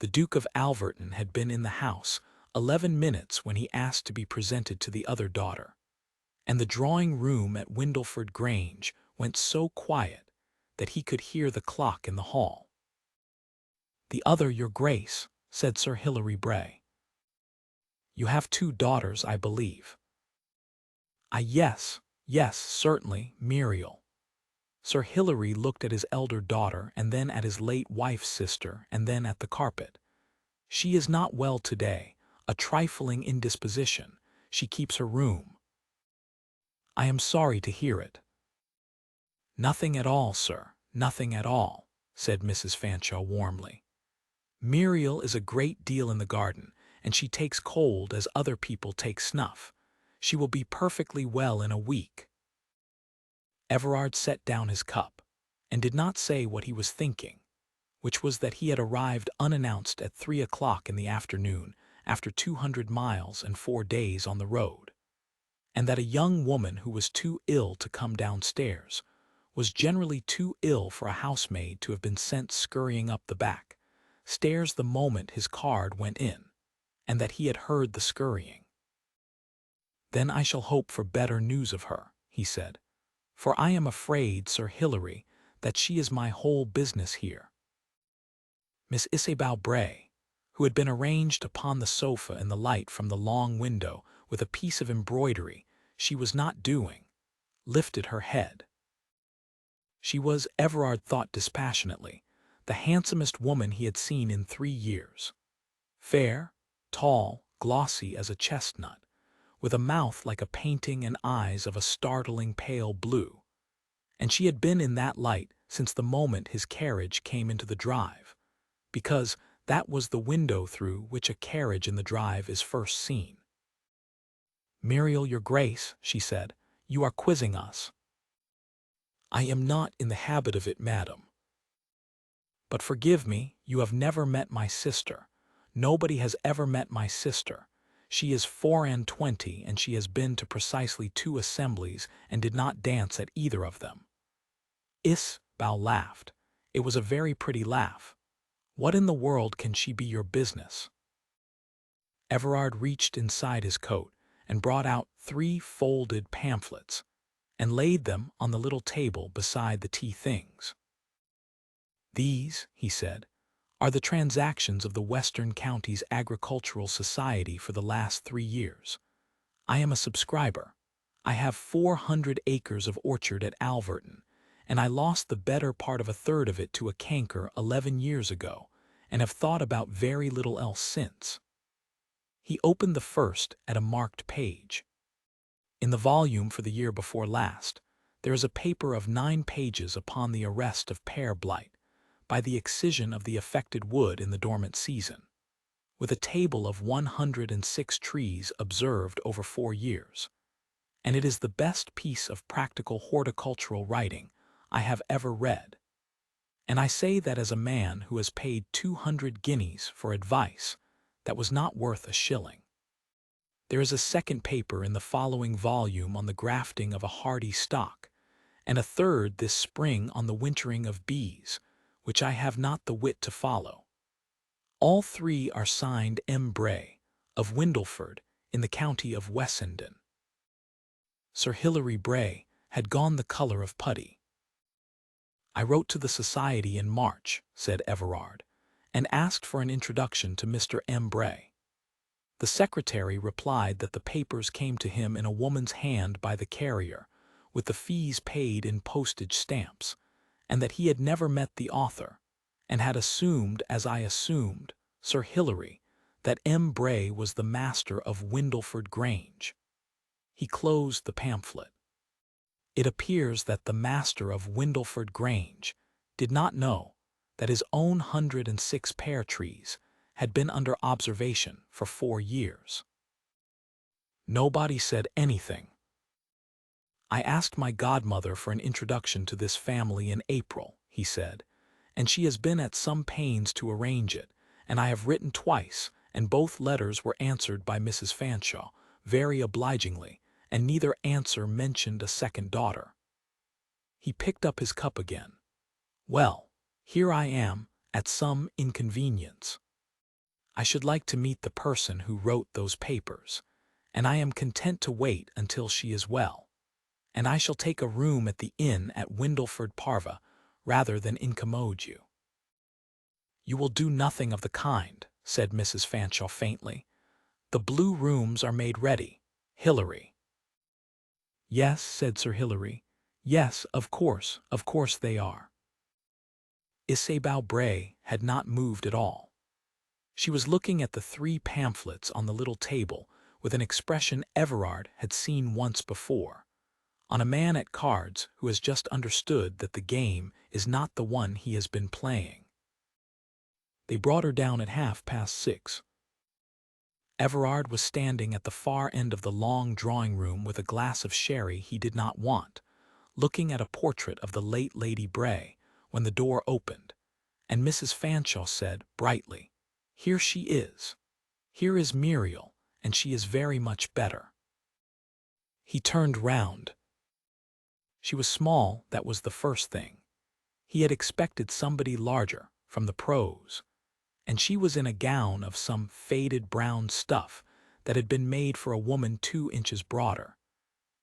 The Duke of Alverton had been in the house 11 minutes when he asked to be presented to the other daughter, and the drawing-room at Windleford Grange went so quiet that he could hear the clock in the hall. "The other, your Grace," said Sir Hilary Bray. "You have 2 daughters, I believe." Yes, yes, certainly, Muriel." Sir Hilary looked at his elder daughter and then at his late wife's sister and then at the carpet. "She is not well today, a trifling indisposition. She keeps her room." "I am sorry to hear it." "Nothing at all, sir, nothing at all," said Mrs. Fanshawe warmly. "Muriel is a great deal in the garden, and she takes cold as other people take snuff. She will be perfectly well in a week." Everard set down his cup, and did not say what he was thinking, which was that he had arrived unannounced at 3 o'clock in the afternoon after 200 miles and 4 days on the road, and that a young woman who was too ill to come downstairs was generally too ill for a housemaid to have been sent scurrying up the back stairs the moment his card went in, and that he had heard the scurrying. "Then I shall hope for better news of her," he said, "for I am afraid, Sir Hilary, that she is my whole business here." Miss Isabel Bray, who had been arranged upon the sofa in the light from the long window with a piece of embroidery she was not doing, lifted her head. She was, Everard thought dispassionately, the handsomest woman he had seen in 3 years. Fair, tall, glossy as a chestnut, with a mouth like a painting and eyes of a startling pale blue, and she had been in that light since the moment his carriage came into the drive, because that was the window through which a carriage in the drive is first seen. "Muriel, your Grace," she said, "you are quizzing us." "I am not in the habit of it, madam." "But forgive me, you have never met my sister. Nobody has ever met my sister. She is 24, and she has been to precisely 2 assemblies and did not dance at either of them." Isabel laughed. It was a very pretty laugh. "What in the world can she be your business?" Everard reached inside his coat and brought out 3 folded pamphlets and laid them on the little table beside the tea things. "These," he said, "are the transactions of the Western Counties Agricultural Society for the last 3 years. I am a subscriber. I have 400 acres of orchard at Alverton, and I lost the better part of a third of it to a canker 11 years ago, and have thought about very little else since." He opened the first at a marked page. In the volume for the year before last, there is a paper of 9 pages upon the arrest of pear blight by the excision of the affected wood in the dormant season, with a table of 106 trees observed over 4 years, and it is the best piece of practical horticultural writing I have ever read. And I say that as a man who has paid 200 guineas for advice that was not worth a shilling. There is a second paper in the following volume on the grafting of a hardy stock, and a third this spring on the wintering of bees, which I have not the wit to follow. All 3 are signed M. Bray, of Windleford, in the county of Wessenden. Sir Hilary Bray had gone the color of putty. "I wrote to the Society in March," said Everard, "and asked for an introduction to Mr. M. Bray. The secretary replied that the papers came to him in a woman's hand by the carrier, with the fees paid in postage stamps, and that he had never met the author, and had assumed, as I assumed, Sir Hilary, that M. Bray was the master of Windleford Grange." He closed the pamphlet. "It appears that the master of Windleford Grange did not know that his own 106 pear trees had been under observation for 4 years. Nobody said anything. I asked my godmother for an introduction to this family in April," he said, "and she has been at some pains to arrange it, and I have written twice, and both letters were answered by Mrs. Fanshawe, very obligingly, and neither answer mentioned a second daughter." He picked up his cup again. "Well, here I am, at some inconvenience. I should like to meet the person who wrote those papers, and I am content to wait until she is well. And I shall take a room at the inn at Windleford Parva rather than incommode you." "You will do nothing of the kind," said Mrs. Fanshawe faintly. "The blue rooms are made ready, Hilary." "Yes," said Sir Hilary. "Yes, of course they are." Isabeau Bray had not moved at all. She was looking at the 3 pamphlets on the little table with an expression Everard had seen once before, on a man at cards who has just understood that the game is not the one he has been playing. They brought her down at 6:30. Everard was standing at the far end of the long drawing-room with a glass of sherry he did not want, looking at a portrait of the late Lady Bray, when the door opened, and Mrs. Fanshawe said brightly, "Here she is. Here is Muriel, and she is very much better." He turned round. She was small, that was the first thing. He had expected somebody larger, from the prose, and she was in a gown of some faded brown stuff that had been made for a woman 2 inches broader,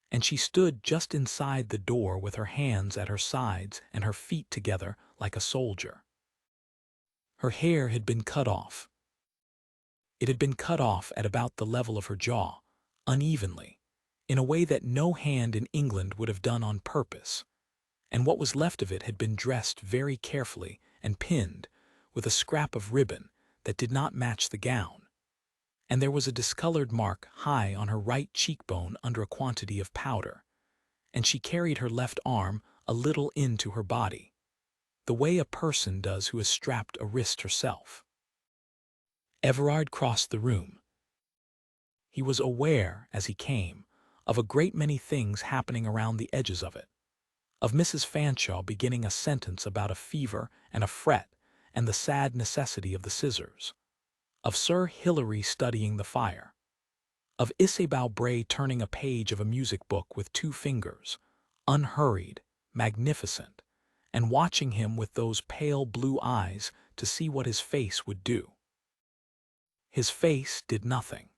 and she stood just inside the door with her hands at her sides and her feet together like a soldier. Her hair had been cut off. It had been cut off at about the level of her jaw, unevenly, in a way that no hand in England would have done on purpose, and what was left of it had been dressed very carefully and pinned with a scrap of ribbon that did not match the gown, and there was a discolored mark high on her right cheekbone under a quantity of powder, and she carried her left arm a little into her body, the way a person does who has strapped a wrist herself. Everard crossed the room. He was aware, as he came, of a great many things happening around the edges of it, of Mrs. Fanshawe beginning a sentence about a fever and a fret and the sad necessity of the scissors, of Sir Hilary studying the fire, of Isabeau Bray turning a page of a music book with 2 fingers, unhurried, magnificent, and watching him with those pale blue eyes to see what his face would do. His face did nothing.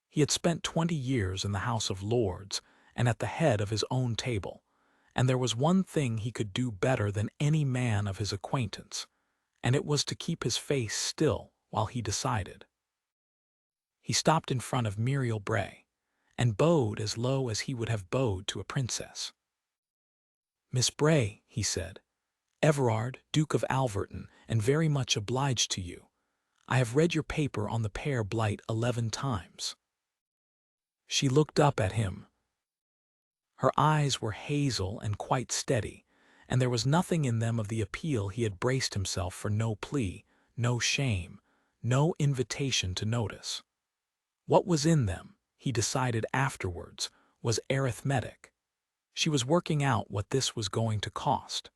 He had spent 20 years in the House of Lords and at the head of his own table, and there was one thing he could do better than any man of his acquaintance, and it was to keep his face still while he decided. He stopped in front of Muriel Bray, and bowed as low as he would have bowed to a princess. "Miss Bray," he said, "Everard, Duke of Alverton, and very much obliged to you. I have read your paper on the pear blight 11 times." She looked up at him. Her eyes were hazel and quite steady, and there was nothing in them of the appeal he had braced himself for, no plea, no shame, no invitation to notice. What was in them, he decided afterwards, was arithmetic. She was working out what this was going to cost.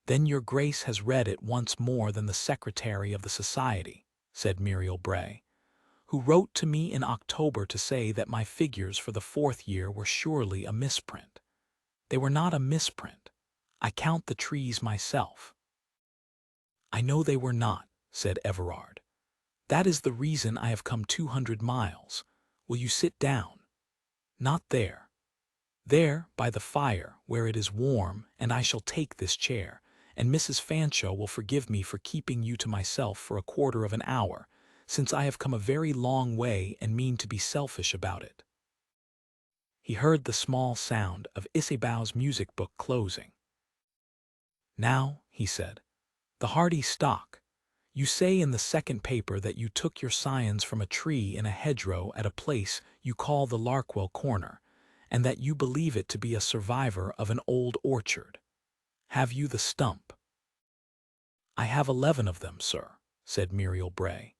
"Then your Grace has read it once more than the Secretary of the Society," said Muriel Bray, "who wrote to me in October to say that my figures for the 4th year were surely a misprint. They were not a misprint. I count the trees myself." "I know they were not," said Everard. "That is the reason I have come 200 miles. Will you sit down?" "Not there. There, by the fire, where it is warm, and I shall take this chair, and Mrs. Fanshawe will forgive me for keeping you to myself for a quarter of an hour, since I have come a very long way and mean to be selfish about it." He heard the small sound of Isabeau's music book closing. "Now," he said, "the hardy stock. You say in the 2nd paper that you took your scions from a tree in a hedgerow at a place you call the Larkwell Corner, and that you believe it to be a survivor of an old orchard. Have you the stump?" "I have 11 of them, sir," said Muriel Bray,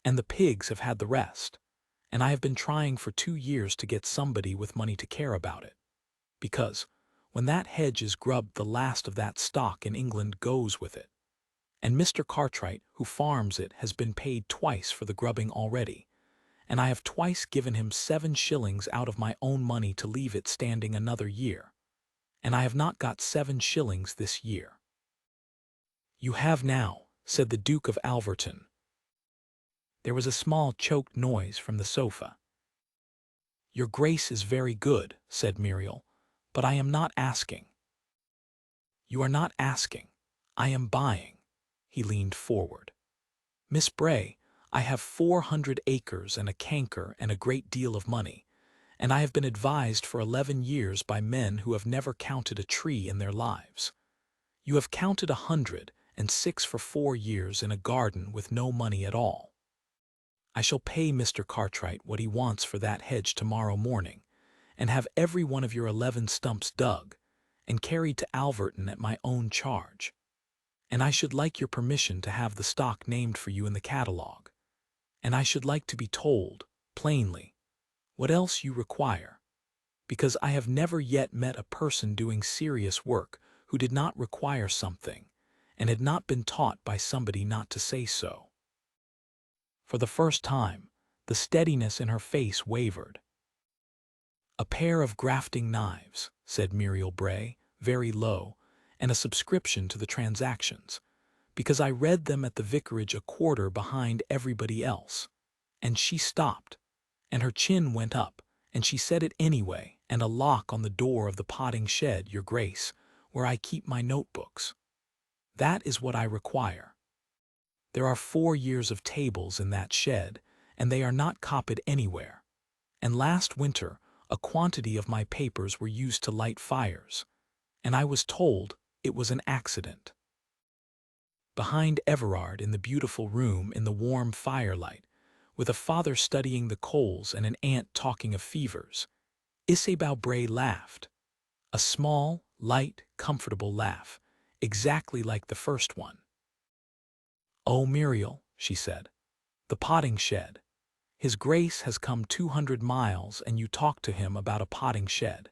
"and the pigs have had the rest, and I have been trying for 2 years to get somebody with money to care about it, because, when that hedge is grubbed, the last of that stock in England goes with it, and Mr. Cartwright, who farms it, has been paid twice for the grubbing already, and I have twice given him 7 shillings out of my own money to leave it standing another year, and I have not got 7 shillings this year." "You have now," said the Duke of Alverton. There was a small choked noise from the sofa. "Your Grace is very good," said Muriel, "but I am not asking." "You are not asking. I am buying." He leaned forward. "Miss Bray, I have 400 acres and a canker and a great deal of money, and I have been advised for 11 years by men who have never counted a tree in their lives. You have counted 106 for 4 years in a garden with no money at all. I shall pay Mr. Cartwright what he wants for that hedge tomorrow morning, and have every one of your 11 stumps dug and carried to Alverton at my own charge. And I should like your permission to have the stock named for you in the catalogue. And I should like to be told, plainly, what else you require, because I have never yet met a person doing serious work who did not require something, and had not been taught by somebody not to say so." For the first time, the steadiness in her face wavered. "A pair of grafting knives," said Muriel Bray, very low, "and a subscription to the transactions, because I read them at the vicarage a quarter behind everybody else." And she stopped, and her chin went up, and she said it anyway, "and a lock on the door of the potting shed, Your Grace, where I keep my notebooks. That is what I require. There are 4 years of tables in that shed, and they are not copied anywhere. And last winter a quantity of my papers were used to light fires, and I was told it was an accident." Behind Everard in the beautiful room in the warm firelight, with a father studying the coals and an aunt talking of fevers, Isabel Bray laughed. A small, light, comfortable laugh, exactly like the first one. "Oh, Muriel," she said, "the potting shed. His Grace has come 200 miles and you talk to him about a potting shed.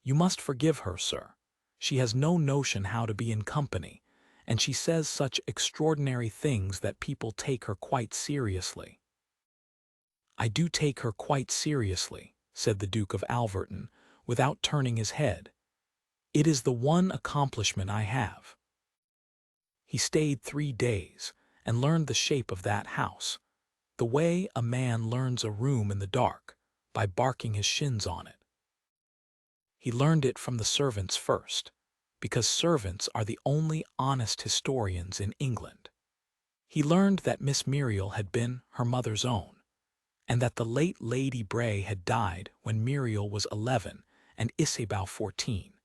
You must forgive her, sir. She has no notion how to be in company, and she says such extraordinary things that people take her quite seriously." "I do take her quite seriously," said the Duke of Alverton, without turning his head. "It is the one accomplishment I have." He stayed 3 days, and learned the shape of that house, the way a man learns a room in the dark, by barking his shins on it. He learned it from the servants first, because servants are the only honest historians in England. He learned that Miss Muriel had been her mother's own, and that the late Lady Bray had died when Muriel was 11 and Isabel 14,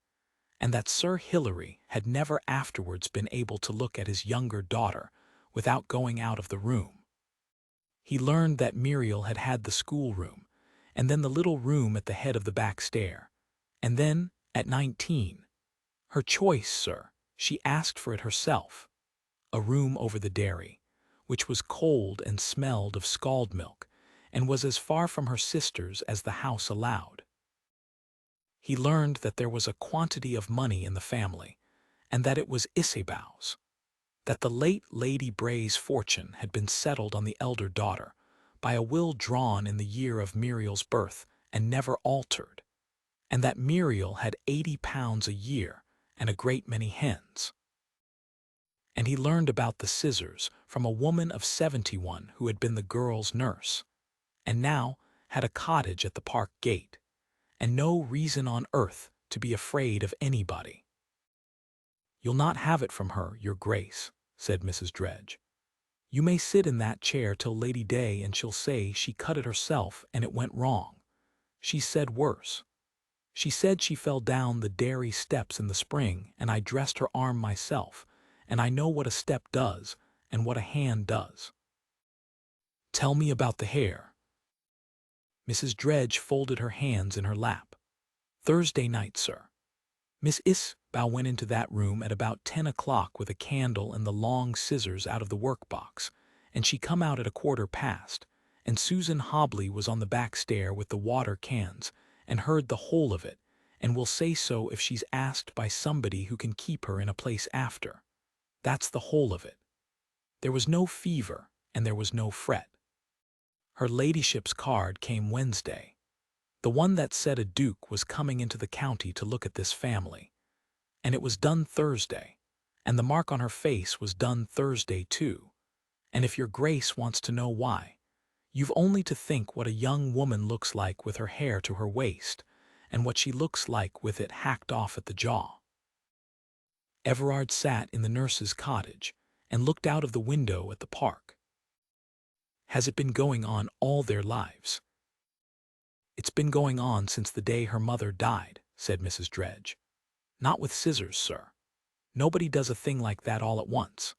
and that Sir Hilary had never afterwards been able to look at his younger daughter without going out of the room. He learned that Muriel had had the schoolroom, and then the little room at the head of the back stair, and then, at 19, her choice, sir, she asked for it herself, a room over the dairy, which was cold and smelled of scald milk, and was as far from her sister's as the house allowed. He learned that there was a quantity of money in the family, and that it was Isabel's, that the late Lady Bray's fortune had been settled on the elder daughter by a will drawn in the year of Muriel's birth and never altered, and that Muriel had £80 a year and a great many hens. And he learned about the scissors from a woman of 71 who had been the girl's nurse, and now had a cottage at the park gate, and no reason on earth to be afraid of anybody. "You'll not have it from her, Your Grace," said Mrs. Dredge. "You may sit in that chair till Lady Day and she'll say she cut it herself and it went wrong. She said worse. She said she fell down the dairy steps in the spring and I dressed her arm myself, and I know what a step does and what a hand does." "Tell me about the hair." Mrs. Dredge folded her hands in her lap. "Thursday night, sir. Miss Isabel went into that room at about 10 o'clock with a candle and the long scissors out of the work-box, and she come out at 1/4 past, and Susan Hobley was on the back stair with the water cans, and heard the whole of it, and will say so if she's asked by somebody who can keep her in a place after. That's the whole of it. There was no fever, and there was no fret. Her ladyship's card came Wednesday, the one that said a duke was coming into the county to look at this family, and it was done Thursday, and the mark on her face was done Thursday too, and if Your Grace wants to know why, You've only to think what a young woman looks like with her hair to her waist, and what she looks like with it hacked off at the jaw. Everard sat in the nurse's cottage and looked out of the window at the park. Has it been going on all their lives? It's been going on since the day her mother died, said Mrs. Dredge. Not with scissors, sir. Nobody does a thing like that all at once.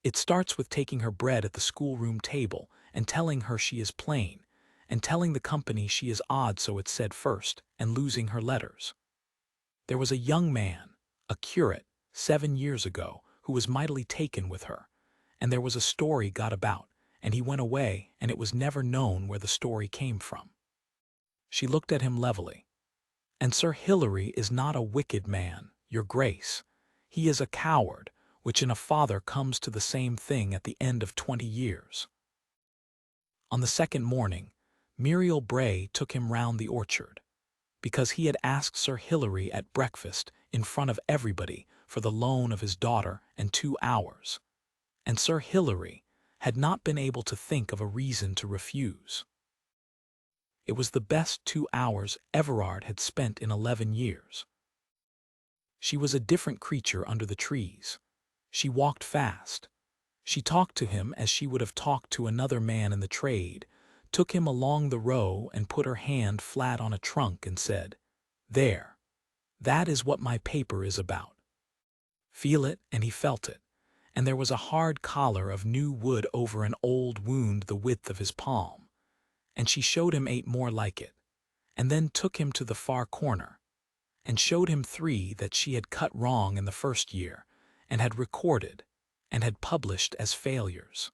It starts with taking her bread at the schoolroom table and telling her she is plain, and telling the company she is odd so it's said first, and losing her letters. There was a young man, a curate, 7 years ago, who was mightily taken with her, and there was a story got about, and he went away, and it was never known where the story came from. She looked at him levelly. And Sir Hilary is not a wicked man, your grace. He is a coward, which in a father comes to the same thing at the end of 20 years. On the second morning, Muriel Bray took him round the orchard, because he had asked Sir Hilary at breakfast in front of everybody for the loan of his daughter and 2 hours, and Sir Hilary had not been able to think of a reason to refuse. It was the best 2 hours Everard had spent in 11 years. She was a different creature under the trees. She walked fast. She talked to him as she would have talked to another man in the trade, took him along the row and put her hand flat on a trunk and said, "There, that is what my paper is about." Feel it, and he felt it, and there was a hard collar of new wood over an old wound the width of his palm, and she showed him 8 more like it, and then took him to the far corner, and showed him 3 that she had cut wrong in the first year, and had recorded, and had published as failures.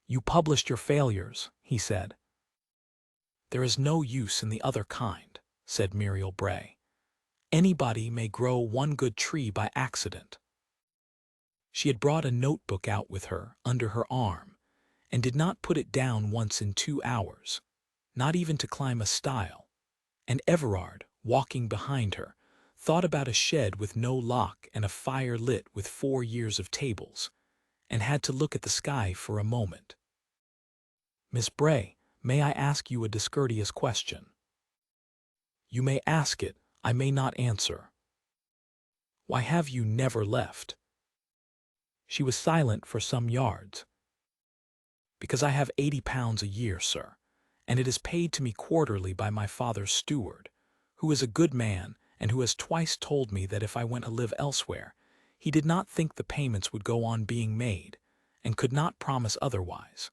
"You published your failures," he said. "There is no use in the other kind," said Muriel Bray. "Anybody may grow one good tree by accident." She had brought a notebook out with her under her arm, and did not put it down once in 2 hours, not even to climb a stile, and Everard, walking behind her, thought about a shed with no lock and a fire lit with 4 years of tables, and had to look at the sky for a moment. "Miss Bray, may I ask you a discourteous question?" "You may ask it, I may not answer." "Why have you never left?" She was silent for some yards. "Because I have £80 a year, sir, and it is paid to me quarterly by my father's steward, who is a good man and who has twice told me that if I went to live elsewhere, he did not think the payments would go on being made, and could not promise otherwise,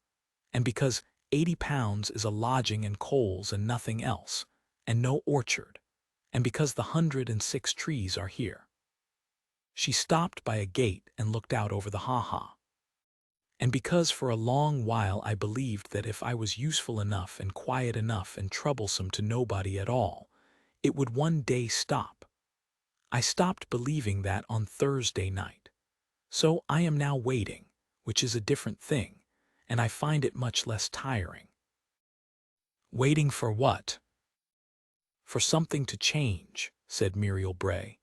and because £80 is a lodging and coals and nothing else, and no orchard, and because the 106 trees are here." She stopped by a gate and looked out over the ha-ha. "And because for a long while I believed that if I was useful enough and quiet enough and troublesome to nobody at all, it would one day stop. I stopped believing that on Thursday night. So I am now waiting, which is a different thing, and I find it much less tiring." "Waiting for what?" "For something to change," said Muriel Bray,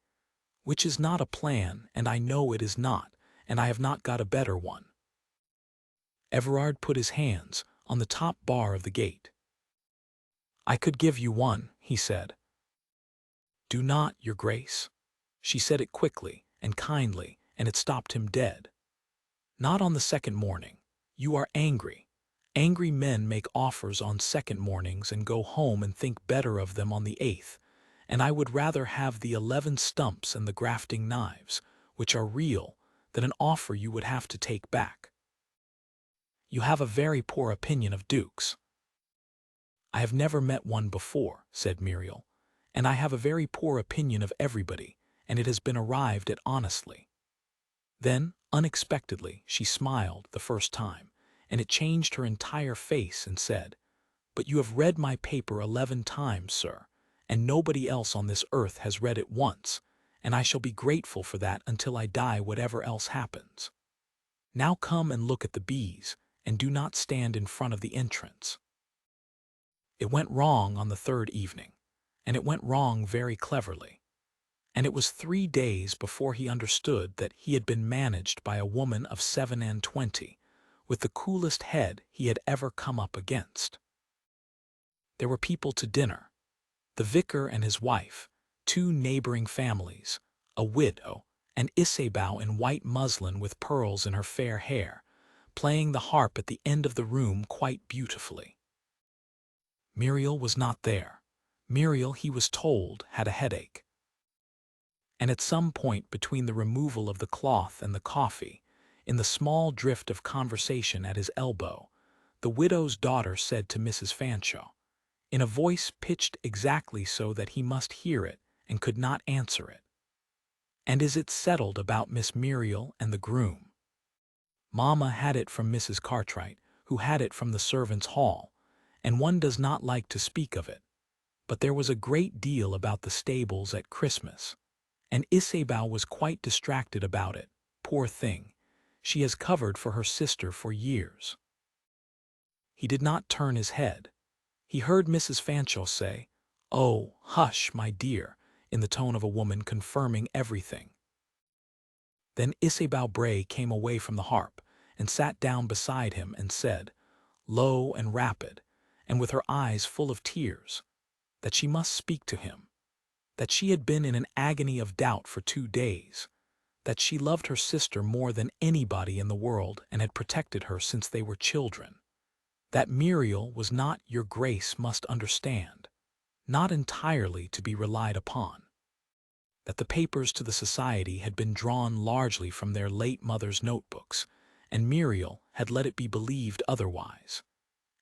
"which is not a plan, and I know it is not, and I have not got a better one." Everard put his hands on the top bar of the gate. "I could give you one," he said. "Do not, your grace." She said it quickly and kindly, and it stopped him dead. "Not on the second morning. You are angry. Angry men make offers on second mornings and go home and think better of them on the 8th, and I would rather have the 11 stumps and the grafting knives, which are real, than an offer you would have to take back." "You have a very poor opinion of dukes." "I have never met one before," said Muriel, "and I have a very poor opinion of everybody, and it has been arrived at honestly." Then, unexpectedly, she smiled the first time, and it changed her entire face and said, "But you have read my paper 11 times, sir, and nobody else on this earth has read it once, and I shall be grateful for that until I die whatever else happens. Now come and look at the bees, and do not stand in front of the entrance." It went wrong on the 3rd evening, and it went wrong very cleverly, and it was 3 days before he understood that he had been managed by a woman of 27, with the coolest head he had ever come up against. There were people to dinner: the vicar and his wife, two neighboring families, a widow, and Isabel in white muslin with pearls in her fair hair, playing the harp at the end of the room quite beautifully. Muriel was not there. Muriel, he was told, had a headache. And at some point between the removal of the cloth and the coffee, in the small drift of conversation at his elbow, the widow's daughter said to Mrs. Fanshawe, in a voice pitched exactly so that he must hear it and could not answer it, "And is it settled about Miss Muriel and the groom?" Mamma had it from Mrs. Cartwright, who had it from the servants' hall, and one does not like to speak of it, but there was a great deal about the stables at Christmas, and Isabel was quite distracted about it. Poor thing, she has covered for her sister for years. He did not turn his head. He heard Mrs. Fanshawe say, "Oh, hush, my dear," in the tone of a woman confirming everything. Then Isabel Bray came away from the harp and sat down beside him and said, low and rapid, and with her eyes full of tears, that she must speak to him, that she had been in an agony of doubt for 2 days, that she loved her sister more than anybody in the world and had protected her since they were children, that Muriel was not, your grace must understand, not entirely to be relied upon, that the papers to the society had been drawn largely from their late mother's notebooks, and Muriel had let it be believed otherwise,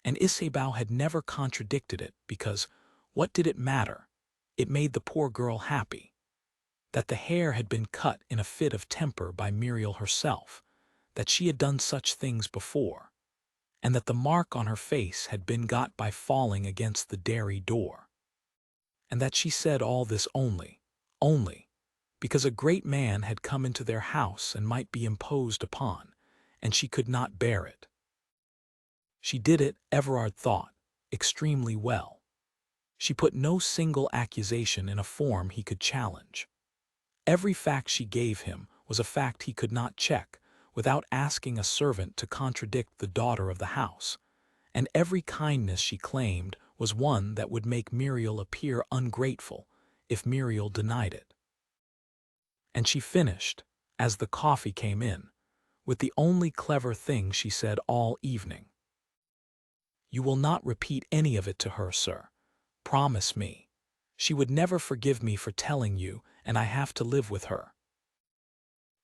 and Isabel had never contradicted it because, what did it matter? It made the poor girl happy. That the hair had been cut in a fit of temper by Muriel herself, that she had done such things before, and that the mark on her face had been got by falling against the dairy door. And that she said all this only, because a great man had come into their house and might be imposed upon, and she could not bear it. She did it, Everard thought, extremely well. She put no single accusation in a form he could challenge. Every fact she gave him was a fact he could not check without asking a servant to contradict the daughter of the house, and every kindness she claimed was one that would make Muriel appear ungrateful if Muriel denied it. And she finished, as the coffee came in, with the only clever thing she said all evening. "You will not repeat any of it to her, sir. Promise me. She would never forgive me for telling you, and I have to live with her."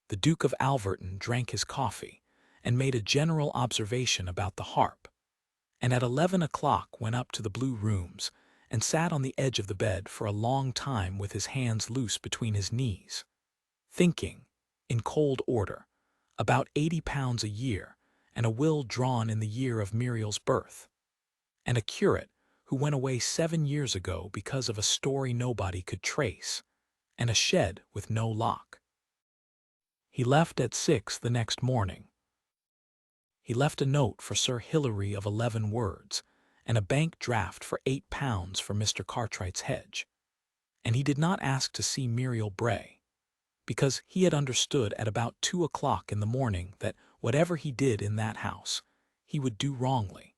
The Duke of Alverton drank his coffee and made a general observation about the harp, and at 11 o'clock went up to the blue rooms and sat on the edge of the bed for a long time with his hands loose between his knees, thinking, in cold order, about £80 a year, and a will drawn in the year of Muriel's birth, and a curate who went away 7 years ago because of a story nobody could trace, and a shed with no lock. He left at 6 the next morning. He left a note for Sir Hilary of 11 words, and a bank draft for £8 for Mr. Cartwright's hedge, and he did not ask to see Muriel Bray, because he had understood at about 2 o'clock in the morning that whatever he did in that house, he would do wrongly,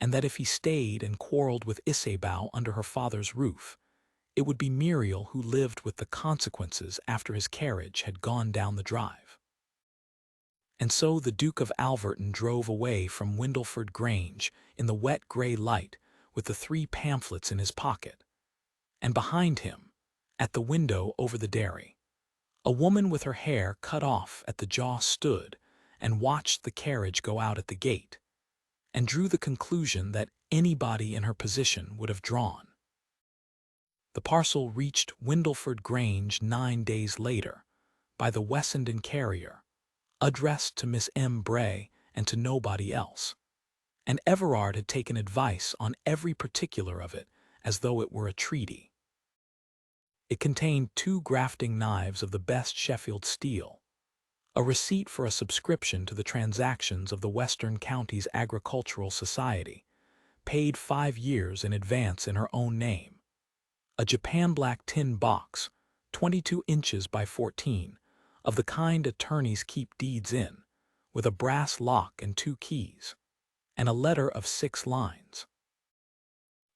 and that if he stayed and quarreled with Isabel under her father's roof, it would be Muriel who lived with the consequences after his carriage had gone down the drive. And so the Duke of Alverton drove away from Windleford Grange in the wet grey light with the 3 pamphlets in his pocket, and behind him, at the window over the dairy, a woman with her hair cut off at the jaw stood and watched the carriage go out at the gate, and drew the conclusion that anybody in her position would have drawn. The parcel reached Windleford Grange 9 days later, by the Wessenden carrier, addressed to Miss M. Bray and to nobody else, and Everard had taken advice on every particular of it as though it were a treaty. It contained 2 grafting knives of the best Sheffield steel, a receipt for a subscription to the transactions of the Western Counties Agricultural Society, paid 5 years in advance in her own name, a Japan-black tin box, 22 inches by 14, of the kind attorneys keep deeds in, with a brass lock and 2 keys, and a letter of 6 lines.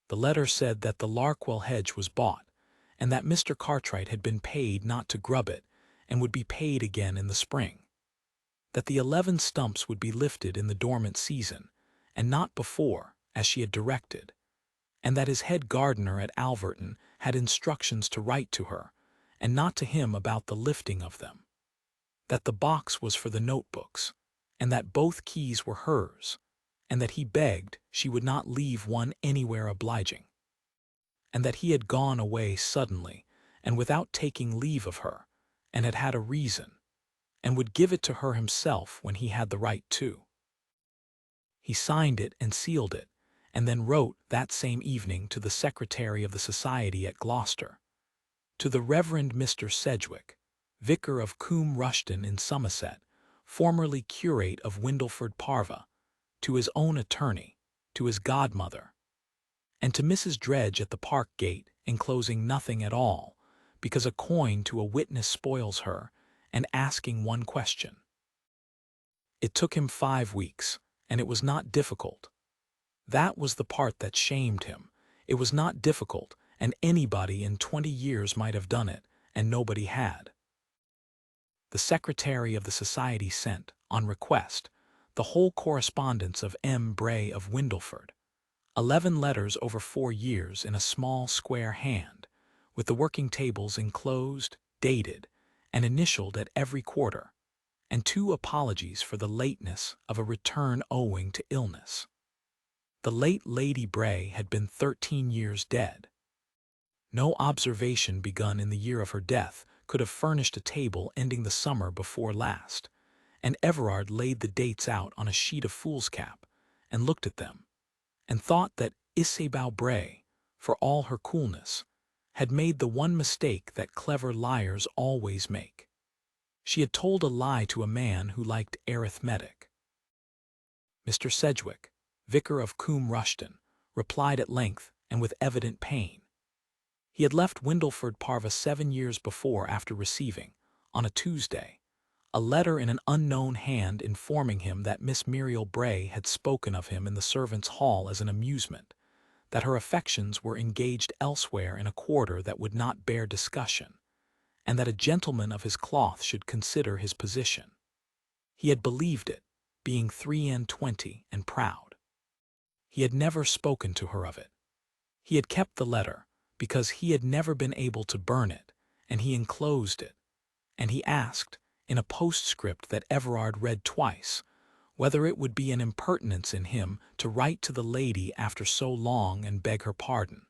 The letter said that the Larkwell hedge was bought, and that Mr. Cartwright had been paid not to grub it, and would be paid again in the spring. That the 11 stumps would be lifted in the dormant season, and not before, as she had directed, and that his head gardener at Alverton had instructions to write to her, and not to him about the lifting of them. That the box was for the notebooks, and that both keys were hers, and that he begged she would not leave one anywhere obliging, and that he had gone away suddenly and without taking leave of her, and had had a reason, and would give it to her himself when he had the right to. He signed it and sealed it, and then wrote that same evening to the secretary of the society at Gloucester, to the Reverend Mr. Sedgwick, vicar of Coombe Rushton in Somerset, formerly curate of Windleford Parva, to his own attorney, to his godmother, and to Mrs. Dredge at the park gate, enclosing nothing at all, because a coin to a witness spoils her, and asking one question. It took him 5 weeks, and it was not difficult. That was the part that shamed him. It was not difficult, and anybody in 20 years might have done it, and nobody had. The secretary of the society sent, on request, the whole correspondence of M. Bray of Windleford, 11 letters over 4 years in a small square hand, with the working tables enclosed, dated, and initialed at every quarter, and 2 apologies for the lateness of a return owing to illness. The late Lady Bray had been 13 years dead. No observation begun in the year of her death could have furnished a table ending the summer before last, and Everard laid the dates out on a sheet of foolscap, and looked at them, and thought that Isabel Bray, for all her coolness, had made the one mistake that clever liars always make. She had told a lie to a man who liked arithmetic. Mr. Sedgwick, vicar of Coombe Rushton, replied at length and with evident pain. He had left Windleford Parva 7 years before after receiving, on a Tuesday, a letter in an unknown hand informing him that Miss Muriel Bray had spoken of him in the servants' hall as an amusement, that her affections were engaged elsewhere in a quarter that would not bear discussion, and that a gentleman of his cloth should consider his position. He had believed it, being 23 and proud. He had never spoken to her of it. He had kept the letter, because he had never been able to burn it, and he enclosed it, and he asked, in a postscript that Everard read twice, whether it would be an impertinence in him to write to the lady after so long and beg her pardon.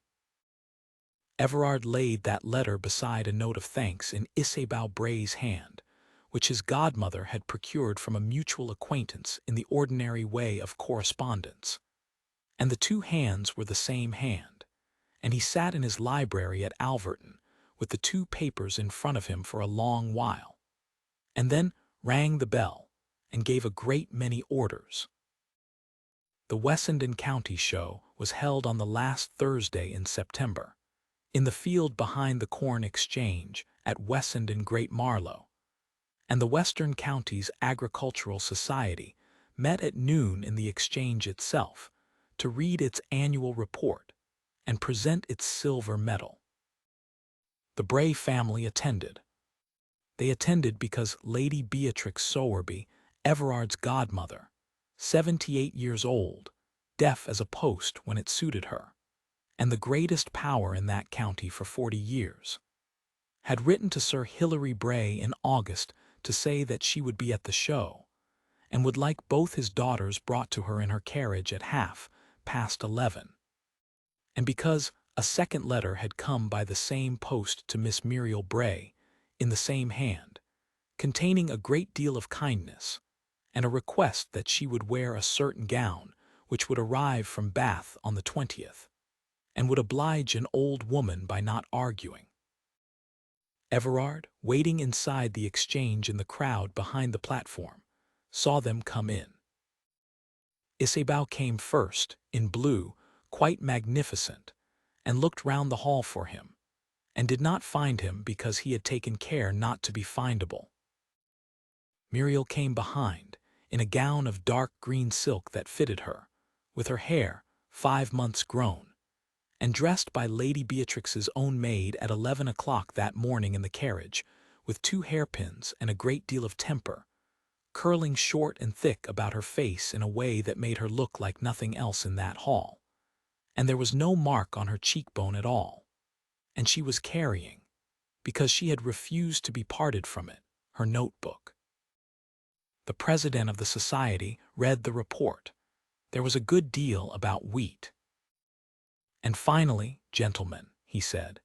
Everard laid that letter beside a note of thanks in Isabel Bray's hand, which his godmother had procured from a mutual acquaintance in the ordinary way of correspondence. And the 2 hands were the same hand, and he sat in his library at Alverton with the 2 papers in front of him for a long while, and then rang the bell and gave a great many orders. The Wessenden County Show was held on the last Thursday in September, in the field behind the Corn Exchange at Wessenden Great Marlow, and the Western Counties Agricultural Society met at noon in the exchange itself to read its annual report and present its silver medal. The Bray family attended. They attended because Lady Beatrix Sowerby, Everard's godmother, 78 years old, deaf as a post when it suited her, and the greatest power in that county for 40 years, had written to Sir Hilary Bray in August to say that she would be at the show, and would like both his daughters brought to her in her carriage at 11:30, and because a second letter had come by the same post to Miss Muriel Bray, in the same hand, containing a great deal of kindness, and a request that she would wear a certain gown which would arrive from Bath on the 20th, and would oblige an old woman by not arguing. Everard, waiting inside the exchange in the crowd behind the platform, saw them come in. Isabel came first, in blue, quite magnificent, and looked round the hall for him, and did not find him because he had taken care not to be findable. Muriel came behind, in a gown of dark green silk that fitted her, with her hair, 5 months grown, and dressed by Lady Beatrix's own maid at 11 o'clock that morning in the carriage, with 2 hairpins and a great deal of temper, curling short and thick about her face in a way that made her look like nothing else in that hall. And there was no mark on her cheekbone at all. And she was carrying, because she had refused to be parted from it, her notebook. The president of the society read the report. There was a good deal about wheat. "And finally, gentlemen," he said,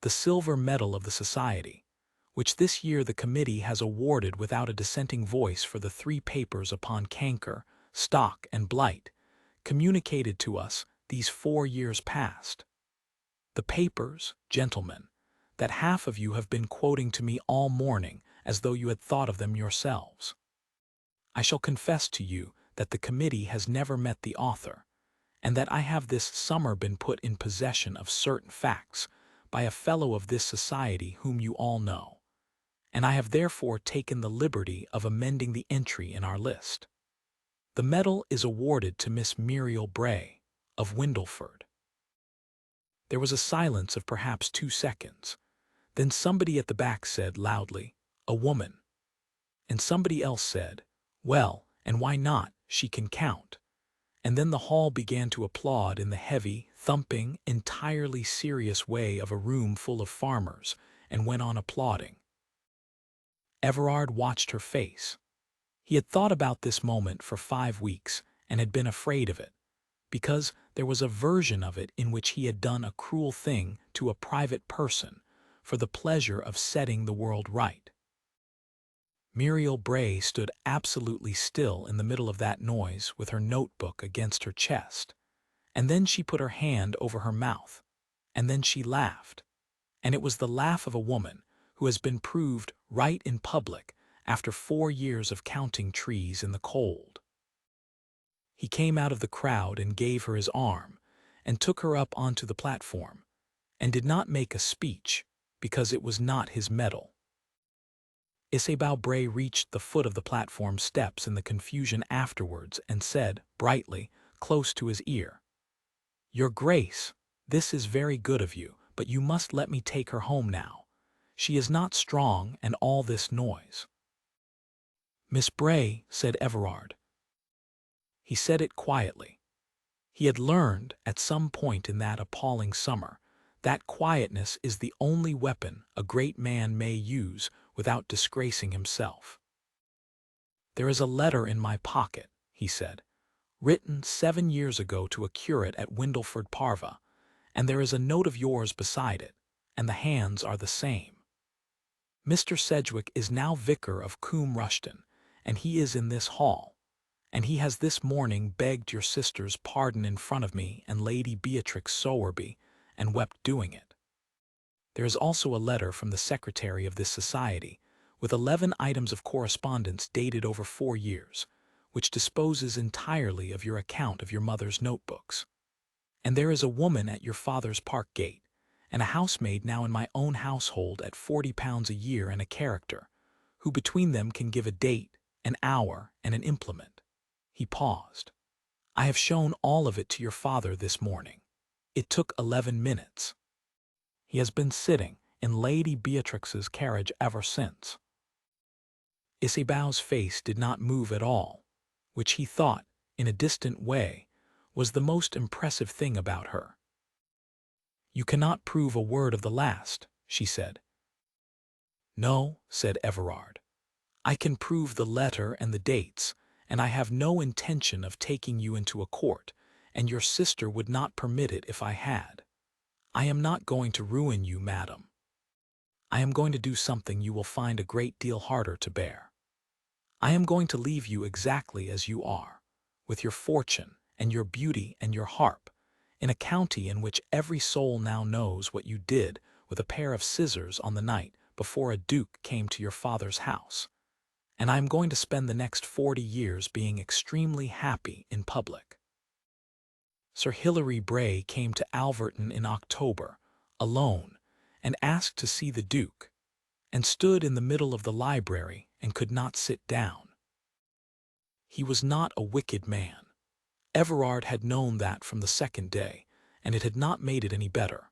"the silver medal of the society, which this year the committee has awarded without a dissenting voice for the 3 papers upon canker, stock, and blight, communicated to us these 4 years past. The papers, gentlemen, that half of you have been quoting to me all morning as though you had thought of them yourselves. I shall confess to you that the committee has never met the author, and that I have this summer been put in possession of certain facts by a fellow of this society whom you all know, and I have therefore taken the liberty of amending the entry in our list. The medal is awarded to Miss Muriel Bray, of Windleford." There was a silence of perhaps 2 seconds. Then somebody at the back said loudly, "A woman." And somebody else said, "Well, and why not? She can count." And then the hall began to applaud in the heavy, thumping, entirely serious way of a room full of farmers, and went on applauding. Everard watched her face. He had thought about this moment for 5 weeks and had been afraid of it, because there was a version of it in which he had done a cruel thing to a private person for the pleasure of setting the world right. Muriel Bray stood absolutely still in the middle of that noise with her notebook against her chest, and then she put her hand over her mouth, and then she laughed, and it was the laugh of a woman who has been proved right in public after 4 years of counting trees in the cold. He came out of the crowd and gave her his arm, and took her up onto the platform, and did not make a speech, because it was not his medal. Isabel Bray reached the foot of the platform steps in the confusion afterwards and said, brightly, close to his ear, "Your Grace, this is very good of you, but you must let me take her home now. She is not strong, and all this noise." "Miss Bray," said Everard. He said it quietly. He had learned, at some point in that appalling summer, that quietness is the only weapon a great man may use without disgracing himself. "There is a letter in my pocket," he said, "written 7 years ago to a curate at Windleford Parva, and there is a note of yours beside it, and the hands are the same. Mr. Sedgwick is now vicar of Coombe Rushton, and he is in this hall, and he has this morning begged your sister's pardon in front of me and Lady Beatrix Sowerby, and wept doing it. There is also a letter from the secretary of this society, with 11 items of correspondence dated over 4 years, which disposes entirely of your account of your mother's notebooks. And there is a woman at your father's park gate, and a housemaid now in my own household at £40 a year and a character, who between them can give a date, an hour, and an implement." He paused. "I have shown all of it to your father this morning. It took 11 minutes. He has been sitting in Lady Beatrix's carriage ever since." Isabel's face did not move at all, which he thought, in a distant way, was the most impressive thing about her. "You cannot prove a word of the last," she said. "No," said Everard. "I can prove the letter and the dates, and I have no intention of taking you into a court, and your sister would not permit it if I had. I am not going to ruin you, madam. I am going to do something you will find a great deal harder to bear. I am going to leave you exactly as you are, with your fortune and your beauty and your harp, in a county in which every soul now knows what you did with a pair of scissors on the night before a duke came to your father's house. And I am going to spend the next 40 years being extremely happy in public." Sir Hilary Bray came to Alverton in October, alone, and asked to see the Duke, and stood in the middle of the library and could not sit down. He was not a wicked man. Everard had known that from the second day, and it had not made it any better.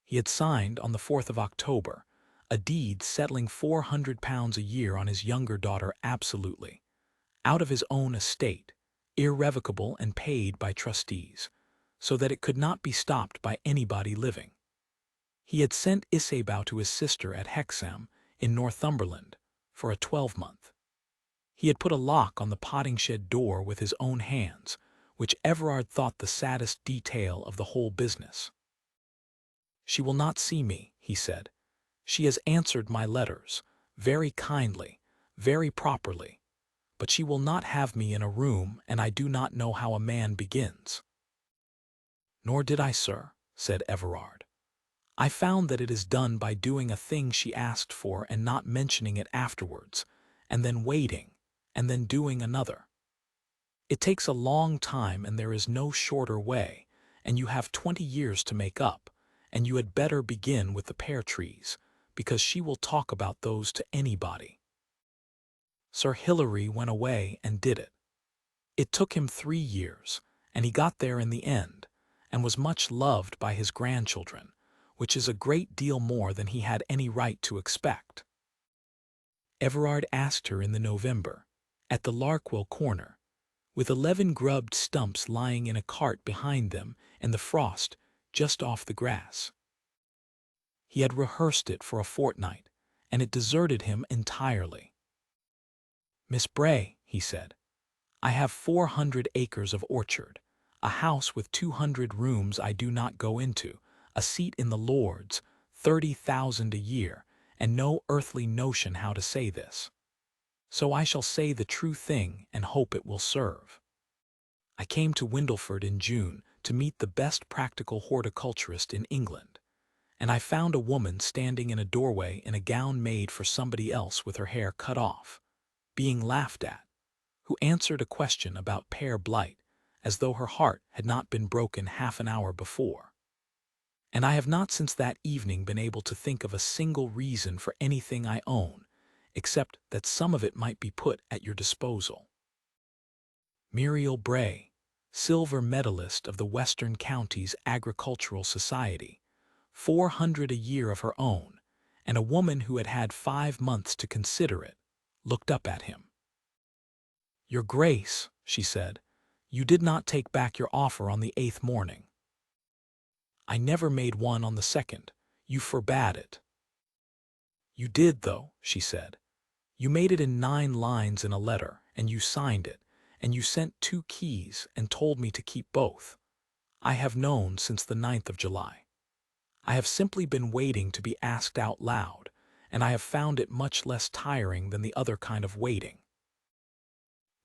He had signed on the 4th of October a deed settling £400 a year on his younger daughter absolutely, out of his own estate, irrevocable and paid by trustees, so that it could not be stopped by anybody living. He had sent Isabeau to his sister at Hexham in Northumberland for a 12-month. He had put a lock on the potting-shed door with his own hands, which Everard thought the saddest detail of the whole business. "She will not see me," he said. "She has answered my letters, very kindly, very properly, but she will not have me in a room, and I do not know how a man begins." "Nor did I, sir," said Everard. "I found that it is done by doing a thing she asked for and not mentioning it afterwards, and then waiting, and then doing another. It takes a long time, and there is no shorter way, and you have 20 years to make up, and you had better begin with the pear trees, because she will talk about those to anybody." Sir Hilary went away and did it. It took him 3 years, and he got there in the end, and was much loved by his grandchildren, which is a great deal more than he had any right to expect. Everard asked her in the November, at the Larkwell corner, with 11 grubbed stumps lying in a cart behind them and the frost just off the grass. He had rehearsed it for a fortnight, and it deserted him entirely. "Miss Bray," he said, "I have 400 acres of orchard, a house with 200 rooms I do not go into, a seat in the Lords, 30,000 a year, and no earthly notion how to say this. So I shall say the true thing and hope it will serve. I came to Windleford in June to meet the best practical horticulturist in England, and I found a woman standing in a doorway in a gown made for somebody else with her hair cut off, being laughed at, who answered a question about pear blight as though her heart had not been broken half an hour before. And I have not since that evening been able to think of a single reason for anything I own, except that some of it might be put at your disposal." Muriel Bray, silver medalist of the Western Counties Agricultural Society, 400 a year of her own, and a woman who had had 5 months to consider it, looked up at him. "Your Grace," she said, "you did not take back your offer on the 8th morning." "I never made one on the 2nd. You forbade it." "You did, though," she said. "You made it in 9 lines in a letter, and you signed it, and you sent 2 keys and told me to keep both. I have known since the 9th of July. I have simply been waiting to be asked out loud, and I have found it much less tiring than the other kind of waiting."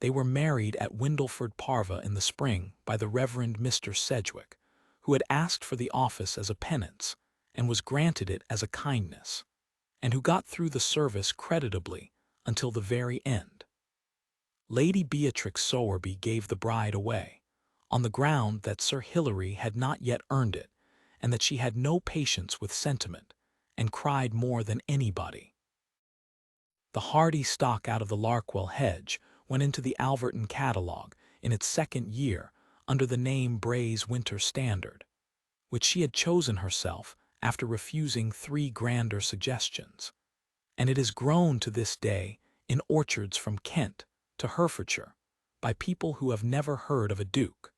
They were married at Windleford Parva in the spring by the Reverend Mr. Sedgwick, who had asked for the office as a penance, and was granted it as a kindness, and who got through the service creditably until the very end. Lady Beatrix Sowerby gave the bride away, on the ground that Sir Hilary had not yet earned it, and that she had no patience with sentiment, and cried more than anybody. The hardy stock out of the Larkwell hedge went into the Alverton catalogue in its 2nd year under the name Bray's Winter Standard, which she had chosen herself after refusing 3 grander suggestions, and it is grown to this day in orchards from Kent to Herefordshire by people who have never heard of a duke.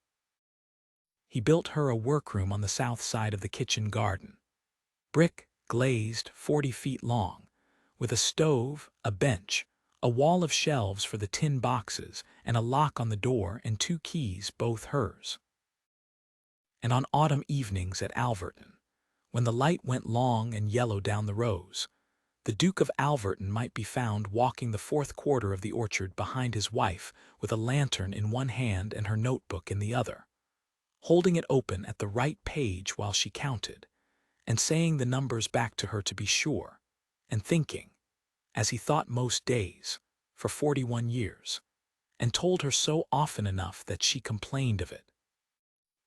He built her a workroom on the south side of the kitchen garden, brick, glazed, 40 feet long, with a stove, a bench, a wall of shelves for the tin boxes, and a lock on the door and 2 keys, both hers. And on autumn evenings at Alverton, when the light went long and yellow down the rows, the Duke of Alverton might be found walking the 4th quarter of the orchard behind his wife with a lantern in one hand and her notebook in the other, holding it open at the right page while she counted, and saying the numbers back to her to be sure, and thinking, as he thought most days, for 41 years, and told her so often enough that she complained of it,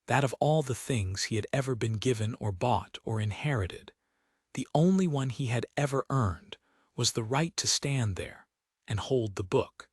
that of all the things he had ever been given or bought or inherited, the only one he had ever earned was the right to stand there and hold the book.